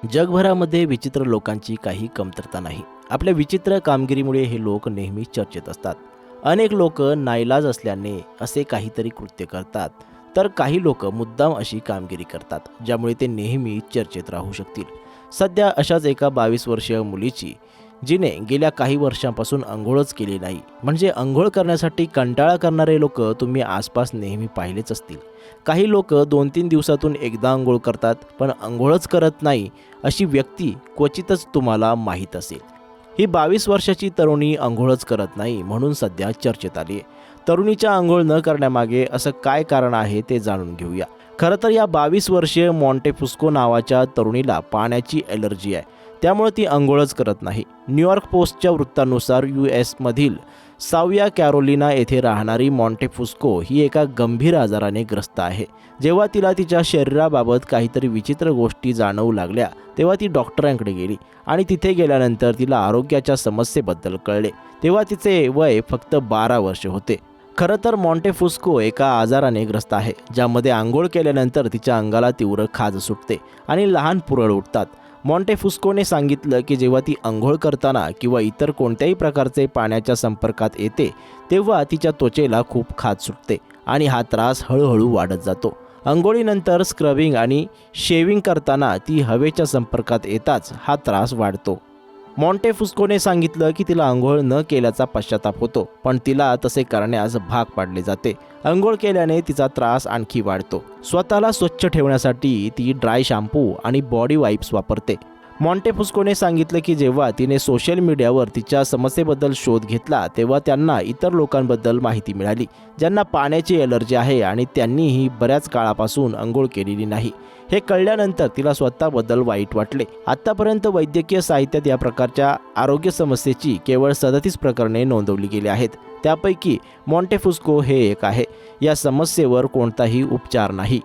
जगभरामध्ये विचित्र लोकांची काही कमतरता नाही. आपल्या विचित्र कामगिरीमुळे हे लोक नेहमी चर्चेत असतात. अनेक लोक नाईलाज असल्याने असे काहीतरी कृत्य करतात, तर काही लोक मुद्दाम अशी कामगिरी करतात ज्यामुळे ते नेहमी चर्चेत राहू शकतील. सध्या अशाच एका 22 वर्षीय मुलीची, जिने गेल्या काही वर्षांपासून अंघोळच केली नाही. म्हणजे अंघोळ करण्यासाठी कंटाळा करणारे लोक तुम्ही आसपास नेहमी पाहिलेच असतील. काही लोक 2-3 दिवसातून एकदा अंघोळ करतात, पण अंघोळच करत नाही अशी व्यक्ती क्वचितच तुम्हाला माहीत असेल. ही 22 वर्षाची तरुणी अंघोळच करत नाही म्हणून सध्या चर्चेत आली आहे. तरुणीच्या अंघोळ न करण्यामागे असं काय कारण आहे ते जाणून घेऊया. खरं तर या 22 वर्षीय मॉन्टेफुस्को नावाच्या तरुणीला पाण्याची ॲलर्जी आहे. त्यामुळे ती अंघोळच करत नाही. न्यूयॉर्क पोस्टच्या वृत्तानुसार US मधील साऊया कॅरोलिना येथे राहणारी मॉन्टेफुस्को ही एका गंभीर आजाराने ग्रस्त आहे. जेव्हा तिला तिच्या शरीराबाबत काहीतरी विचित्र गोष्टी जाणवू लागल्या तेव्हा ती डॉक्टरांकडे गेली आणि तिथे गेल्यानंतर तिला आरोग्याच्या समस्येबद्दल कळले. तेव्हा तिचे वय फक्त 12 वर्ष होते. खरं तर मॉन्टेफुस्को एका आजाराने ग्रस्त आहे, ज्यामध्ये आंघोळ केल्यानंतर तिच्या अंगाला तीव्र खाज सुटते आणि लहान पुरळ उठतात. मॉन्टेफुस्कोने सांगितलं की जेव्हा ती अंघोळ करताना किंवा इतर कोणत्याही प्रकारचे पाण्याच्या संपर्कात येते तेव्हा तिच्या त्वचेला खूप खाज सुटते आणि हा त्रास हळूहळू वाढत जातो. अंघोळीनंतर स्क्रबिंग आणि शेविंग करताना ती हवेच्या संपर्कात येताच हा त्रास वाढतो. मॉन्टेफुस्कोने सांगितलं की तिला अंघोळ न केल्याचा पश्चाताप होतो, पण तिला तसे करण्यास भाग पाडले जाते. अंघोळ केल्याने तिचा त्रास आणखी वाढतो. स्वतःला स्वच्छ ठेवण्यासाठी ती ड्राय शॅम्पू आणि बॉडी वाईप्स वापरते. मॉन्टेफुस्कोने सांगितलं की जेव्हा तिने सोशल मीडियावर तिच्या समस्येबद्दल शोध घेतला तेव्हा त्यांना इतर लोकांबद्दल माहिती मिळाली ज्यांना पाण्याची ॲलर्जी आहे आणि त्यांनीही बऱ्याच काळापासून अंघोळ केलेली नाही. हे कळल्यानंतर तिला स्वतःबद्दल वाईट वाटले. आत्तापर्यंत वैद्यकीय साहित्यात या प्रकारच्या आरोग्य समस्येची केवळ 37 प्रकरणे नोंदवली गेली आहेत. त्यापैकी मॉन्टेफुस्को हे एक आहे. या समस्येवर कोणताही उपचार नाही.